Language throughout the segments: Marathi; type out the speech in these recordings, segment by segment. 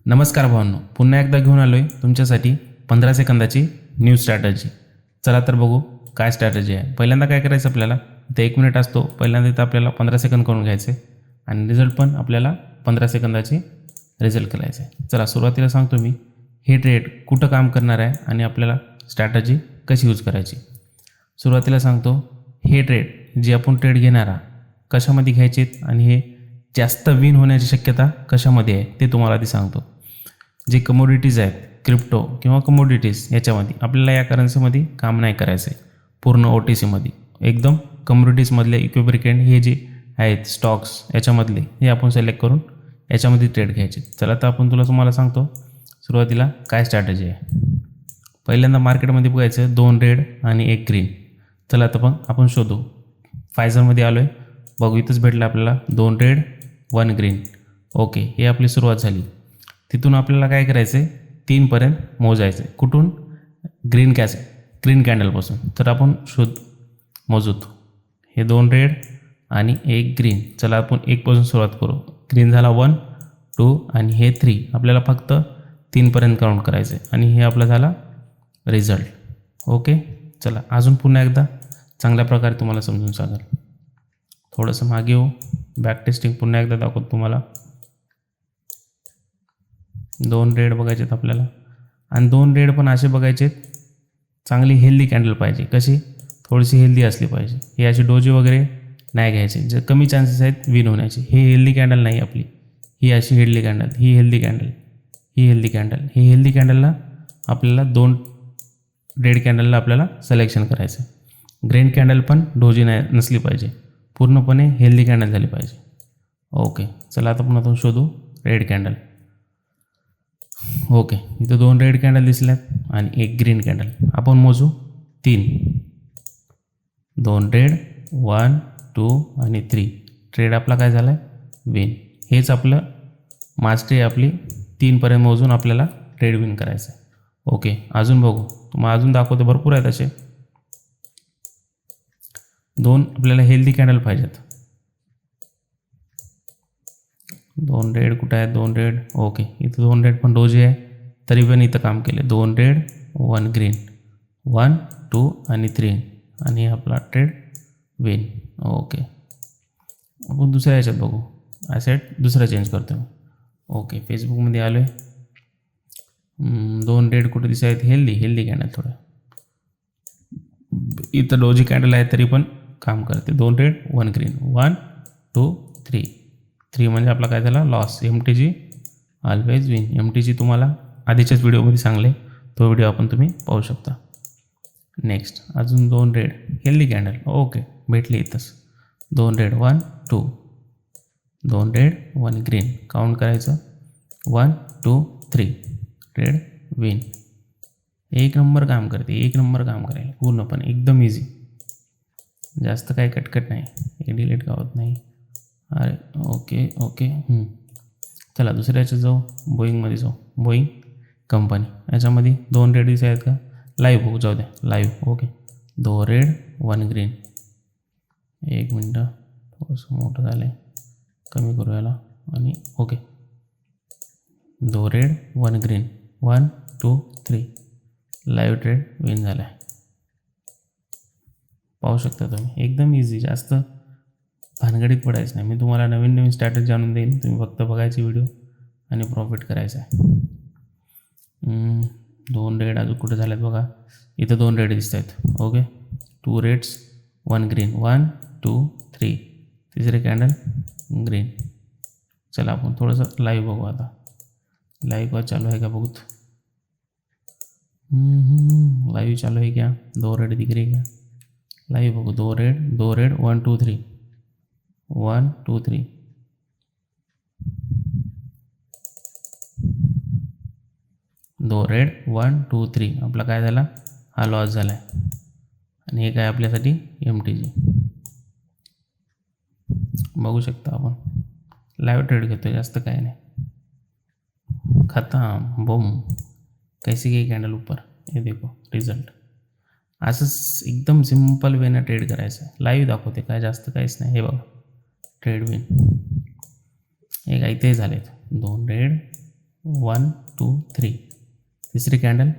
नमस्कार भावांनो, पुन्हा एकदा घेऊन आलो आहे तुमच्यासाठी 15 सेकंदाची न्यूज स्ट्रॅटजी. चला तर बघू काय स्ट्रॅटजी आहे. पहिल्यांदा काय करायचं आपल्याला, इथे 1 मिनिट असतो. पहिल्यांदा इथं आपल्याला 15 सेकंद करून घ्यायचे आणि रिझल्ट पण आपल्याला 15 सेकंदाची रिझल्ट करायचं आहे. चला सुरुवातीला सांगतो मी हे ट्रेड कुठं काम करणार आहे आणि आपल्याला स्ट्रॅटजी कशी यूज करायची. सुरुवातीला सांगतो हे ट्रेड जे आपण ट्रेड घेणार आहात कशामध्ये घ्यायचे आणि हे जास्त विन होण्याची शक्यता कशामध्ये आहे ते तुम्हाला आधी सांगतो. जे कमोडिटीज आहेत क्रिप्टो किंवा कमोडिटीज याच्यामध्ये आपल्याला या करन्सीमध्ये काम नाही करायचं आहे. पूर्ण OTCमध्ये एकदम कमोडिटीजमधले इक्विब्रिकेंट हे जे आहेत स्टॉक्स याच्यामधले हे आपण सिलेक्ट करून याच्यामध्ये ट्रेड घ्यायचे. चला तर तुम्हाला सांगतो सुरुवातीला काय स्ट्रॅटजी आहे. पहिल्यांदा मार्केटमध्ये बघायचं 2 रेड आणि 1 ग्रीन. चला तर आपण शोधू. फायझरमध्ये आलो आहे, बघू इथंच भेटलं आपल्याला 2 रेड 1 ग्रीन. ओके, हे आपली सुरुवात झाली. तिथून आपल्याला काय करायचं आहे 3 पर्यंत मोजायचं आहे. कुठून? ग्रीन कॅन्डलपासून. तर आपण मोजूत हे 2 रेड आणि 1 ग्रीन. चला आपण 1 पासून सुरुवात करू. ग्रीन झाला 1 2 आणि हे 3. आपल्याला फक्त 3 पर्यंत काउंट करायचं आहे आणि हे आपला झाला रिझल्ट. ओके, चला अजून पुन्हा एकदा चांगल्या प्रकारे तुम्हाला समजून सांगेल. थोडंसं मागे येऊ, बॅक टेस्टिंग पुन्हा एकदा दाखवतो तुम्हाला. 2 रेड बघायचेत आपल्याला आणि 2 रेड पण असे बघायचेत चांगली हेल्दी कॅन्डल पाहिजे. कशी? थोडीशी हेल्दी असली पाहिजे. हे अशी डोजे वगैरे नाही घ्यायचे, जे कमी चान्सेस आहेत विन होण्याचे. हे हेल्दी कॅन्डल नाही आपली, ही अशी हेल्दी कॅन्डल, ही हेल्दी कॅन्डल, ही हेल्दी कॅन्डल. ही हेल्दी कॅन्डलला आपल्याला 2 रेड कॅन्डलला आपल्याला सिलेक्शन करायचं. ग्रीन कॅन्डल पण डोजी नसली पाहिजे, पूर्णपणे हेल्दी कॅन्डल झाली पाहिजे. ओके, चला आता पुन्हा शोधू रेड कॅन्डल. ओके, इथं 2 रेड कॅन्डल दिसल्यात आणि 1 ग्रीन कॅन्डल. आपण मोजू 3. 2 रेड 1 2 आणि 3. ट्रेड आपला काय झाला आहे विन. हेच आपलं मास्टरी आपली. 3 पर्यंत मोजून आपल्याला ट्रेड विन करायचं आहे. ओके, अजून बघू. तुम्हाला अजून दाखवतो, भरपूर आहेत असे. 2 आपल्याला हेल्दी कॅन्डल पाहिजेत. 2 रेड कुठं आहे? 2 रेड. ओके, इथं 2 रेड पण डोजी आहे तरी पण इथं काम केले. 2 रेड 1 ग्रीन 1 2 आणि 3 आणि आपला ट्रेड विन. ओके, आपण दुसऱ्या याच्यात बघू. ॲसेट दुसरा चेंज करतो. ओके, फेसबुकमध्ये आलो आहे. 2 रेड कुठे दिसत आहेत? Healthy candle. थोडं इथं डोजी कॅन्डल आहे तरी पण काम करते. 2 रेड 1 ग्रीन 1 2 3 म्हणजे आपला काय झाला loss. MTG always win. MTG तुम्हाला आधीच्याच व्हिडिओमध्ये सांगले, तो व्हिडिओ तुम्ही पाहू शकता. नेक्स्ट अजून 2 रेड हेल्दी कॅन्डल. ओके, भेटली इथंच. 2 रेड 1 2 2 रेड 1 ग्रीन. काउंट करायचं 1 2 3. Trade win. 1 नंबर काम करते, 1 नंबर काम करायला पूर्णपणे एकदम इझी. जास्त काही कटकट नाही, हे डिलीट का होत नाही. अरे ओके. चला दुसऱ्या याच्यात जाऊ. बोईंगमध्ये जाऊ. बोईंग कंपनी याच्यामध्ये 2 रेड दिसत आहेत का? लाईव्ह बघू, जाऊ द्या लाईव्ह. Okay, 2 red 1 green. 1 मिनटं, थोडंसं मोठं झालं आहे, कमी करू याला. आणि okay, 2 red 1 green 1 2 3. Live trade win झाला आहे. पाहू शकता तुम्ही, एकदम इझी. जास्त भानगडीत पडायचं नाही. मी तुम्हाला नवीन स्ट्रॅटेजी आणून देईन, तुम्ही फक्त बघायचे व्हिडिओ आणि प्रॉफिट करायचं आहे. 2 रेड अजून कुठे झाल्यात बघा. इथं 2 रेड दिसत आहेत. Okay, 2 reds 1 green 1 2 3. तिसरे कॅन्डल ग्रीन. चला आपण थोडंसं लाईव्ह बघू. आता लाईव्ह चालू आहे का बघूत. लाईव्ह चालू आहे क्या? 2 रेड दिख रही क्या? लाईव्ह बघू. 2 रेड 1 2 3 1 2 3. 2 रेड 1 2 3. आपला काय झाला? हा लॉस झाला आहे. आणि हे काय आपल्यासाठी MTG. बघू शकता आपण लाईव्ह ट्रेड घेतो, जास्त काय नाही. खतम, बूम. कैसी गई कॅन्डल ऊपर, हे देखो रिझल्ट. असंच एकदम सिम्पल वेनं ट्रेड करायचं आहे. लाईव्ह दाखवते, काय जास्त काहीच नाही. हे बघा ट्रेड विन. हे काय ते झालेत 2 रेड 1 2 3, तिसरी कॅन्डल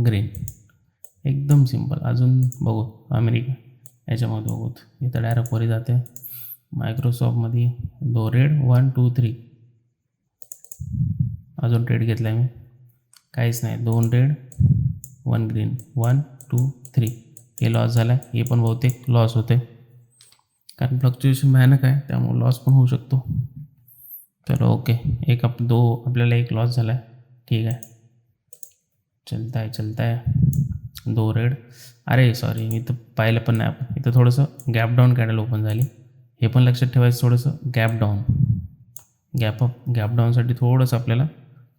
ग्रीन. एकदम सिम्पल. अजून बघू अमेरिका याच्यामध्ये बघू. इथं डायरेक्ट वरी जाते. मायक्रोसॉफ्टमध्ये 2 रेड 1 2 3. अजून ट्रेड घेतला आहे मी, काहीच नाही. 2 रेड 1 ग्रीन 1 2 3. हे लॉस झाला आहे. हे पण बहुतेक लॉस होते कारण फ्लक्च्युएशन भयानक आहे, त्यामुळे लॉस पण होऊ शकतो. चलो ओके. आपल्याला एक लॉस झाला आहे. ठीक आहे, चलता आहे. 2 रेड. अरे सॉरी, मी तर पाहिलं पण नाही आपण. इथं थोडंसं गॅप डाऊन कॅन्डल ओपन झाली. हे पण लक्षात ठेवायचं. थोडंसं गॅप डाऊनसाठी थोडंसं आपल्याला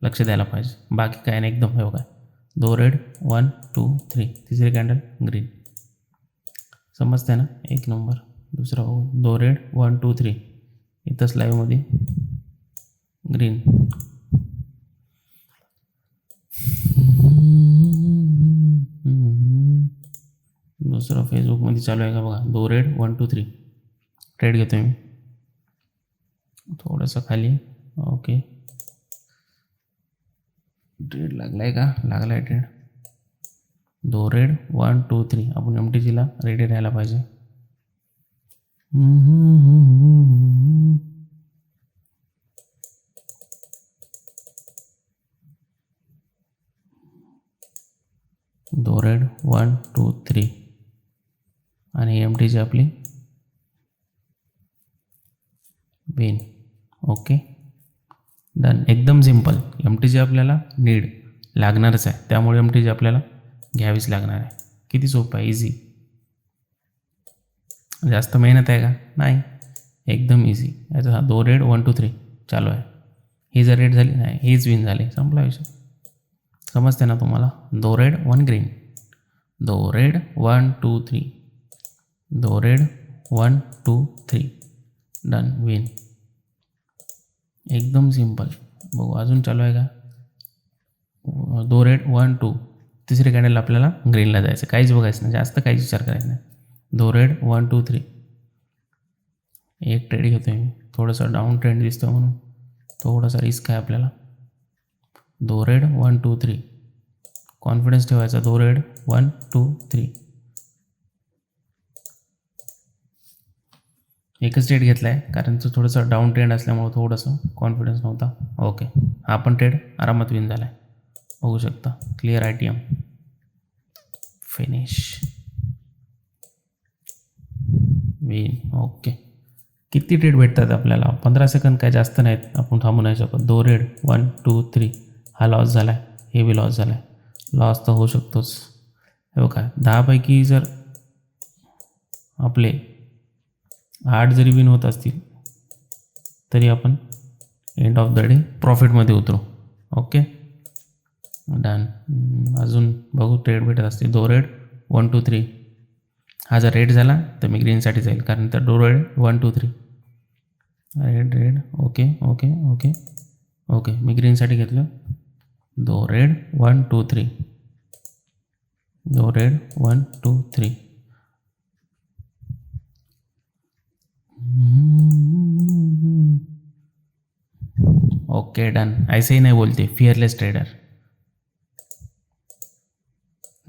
लक्ष द्यायला पाहिजे. बाकी काय नाही, एकदम हे बघा. 2 रेड 1 2 3, तिसरी कॅन्डल ग्रीन. समजते ना, एक नंबर. दुसरा 2 रेड 1 2 3, इथंच लाईव्हमध्ये ग्रीन. दुसरं फेसबुकमध्ये चालू आहे का बघा. 2 रेड 1 2 3. ट्रेड घेतो मी थोडंसं खाली. ओके, ट्रेड लागला आहे का? लागला आहे ट्रेड. 2 रेड 1 2 3. आपण MTGला रेडी राहायला पाहिजे. 2 रेड 1 2 3 आणि MTG आपली विन. Okay done. एकदम सिम्पल. MTG आपल्याला नीड लागणारच आहे, त्यामुळे MTG आपल्याला घ्यावीच लागणार आहे. किती सोपं आहे, इझी. जास्त मेहनत आहे का? नाही, एकदम इझी. याचा 2 रेड 1 2 3 चालू आहे. ही जर रेड झाली नाही, हीच विन झाली. संपला विषय. समजते ना तुम्हाला. 2 red 1 green, 2 red 1 2 3, 2 red 1 2 3. Done, win. एकदम सिम्पल. बघू अजून चालू आहे का. 2 रेड 1 2, तिसरी कॅन्डल आपल्याला ग्रीनला जायचं. काहीच बघायचं नाही, जास्त काहीच विचार करायचा नाही. 2 रेड 1 2 3. एक ट्रेड घेतो मी. थोडंसं डाऊन ट्रेंड दिसतो म्हणून थोडासा रिस्क आहे आपल्याला. 2 रेड 1 2 3. कॉन्फिडन्स ठेवायचा. 2 रेड 1 2 3. एकच ट्रेड घेतला आहे कारण तो थोडंसं डाऊन ट्रेंड असल्यामुळं थोडंसं कॉन्फिडन्स नव्हता. ओके, हा पण ट्रेड आरामात विन झाला आहे. बघू शकता. Clear ITM. Finish. Win. Okay. किती ट्रेड भेटतात आपल्याला? 15 सेकंद, काय जास्त नाहीत. आपण थांबू नाही शकत. 2 रेड 1 2 3. हा लॉस झाला आहे, हे बी लॉस झाला आहे. लॉस तर होऊ शकतोच. हे बघा, 10 पैकी जर आपले 8 जरी विन होत असतील तरी आपण एंड ऑफ द डे प्रॉफिटमध्ये उतरू. Okay done. अजून बघू ट्रेड भेटत असतील. 2 रेड 1 2 3. हा जर रेड झाला तर मी ग्रीनसाठी जाईल कारण तर 2 red 1 2 3. Red. Okay okay okay okay. मी ग्रीनसाठी घेतलं. 2 रेड 1 2 3, 2 रेड 1 2 3. Okay done. ऐसे ही नहीं बोलते, फियरलेस ट्रेडर.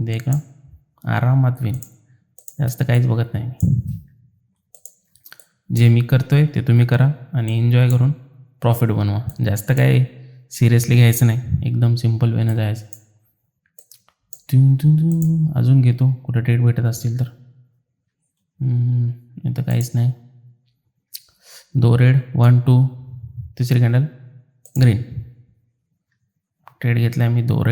देखा, आरामात विन. जास्त काहीच बघत नाही मी. जे मी करतोय ते तुम्ही करा आणि एन्जॉय करून प्रॉफिट बनवा. जास्त काय सिरियसली घ्यायचं नाही, एकदम सिम्पल वेनं जायचं. अजून घेतो कुठे ट्रेड भेटत असतील तर. इथं काहीच नाही. 2 रेड 1 2, तिसरी कॅन्डल ग्रीन. ट्रेड घेतला आहे मी. 2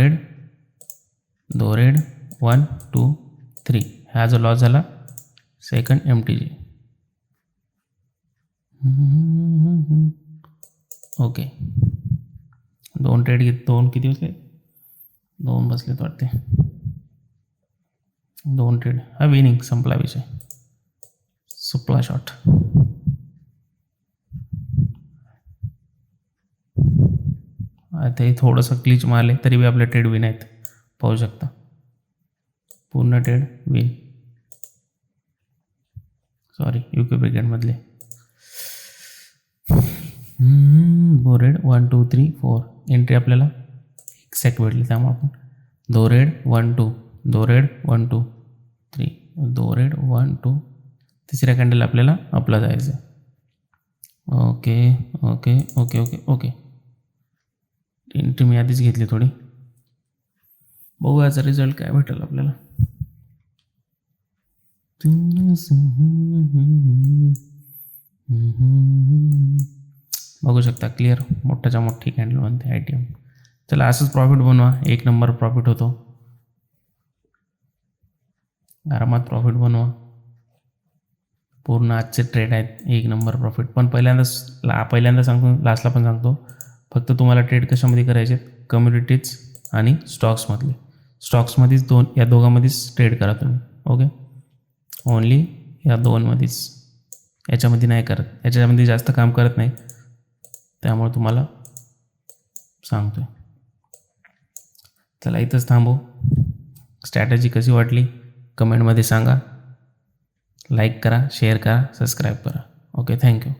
रेड 1 2 3. हा जो लॉस झाला सेकंड MTG. ओके, 2 ट्रेड घेत. 2 किती बसले? 2 बसलेत वाटते. 2 ट्रेड. हा विनिंग. संपला विषय. सुपला शॉट. आता हे थोडंसं क्लिच मारले तरी बी आपले ट्रेड विन आहेत. पाहू शकता, पूर्ण ट्रेड विन. सॉरी, UK ब्रिगेडमधले. 2 रेड 1 2 3 4. एंट्री आपल्याला एक्झॅक्ट भेटली. त्यामुळे आपण दो रेड 1 2, दो रेड 1 2 3, दो रेड 1 2, तिसऱ्या कॅन्डल आपल्याला अपला जायचं. Okay okay okay okay okay. Entry मी आधीच घेतली थोडी. बघू याचा रिझल्ट काय भेटेल आपल्याला. बघू शकता क्लिअर मोठ्याच्या मोठी कॅन्डल बनते ITM. चला असंच प्रॉफिट बनवा. 1 नंबर प्रॉफिट होतो. आरामात प्रॉफिट बनवा. पूर्ण आजचे ट्रेड आहेत 1 नंबर प्रॉफिट. पण पहिल्यांदा सांगतो, लास्टला पण सांगतो, फक्त तुम्हाला ट्रेड कशामध्ये करायचे आहेत, कम्युनिटीज आणि स्टॉक्समधले. स्टॉक्समध्येच या दोघांमध्येच ट्रेड करा तुम्ही. ओके, ओनली या 2मध्येच, याच्यामध्ये नाही करत. याच्यामध्ये जास्त काम करत नाही, त्यामुळे तुम्हाला सांगतो आहे. चला इथंच थांबू. स्ट्रॅटेजी कशी वाटली कमेंटमध्ये सांगा. लाईक करा, शेअर करा, सबस्क्राईब करा. Okay, thank you.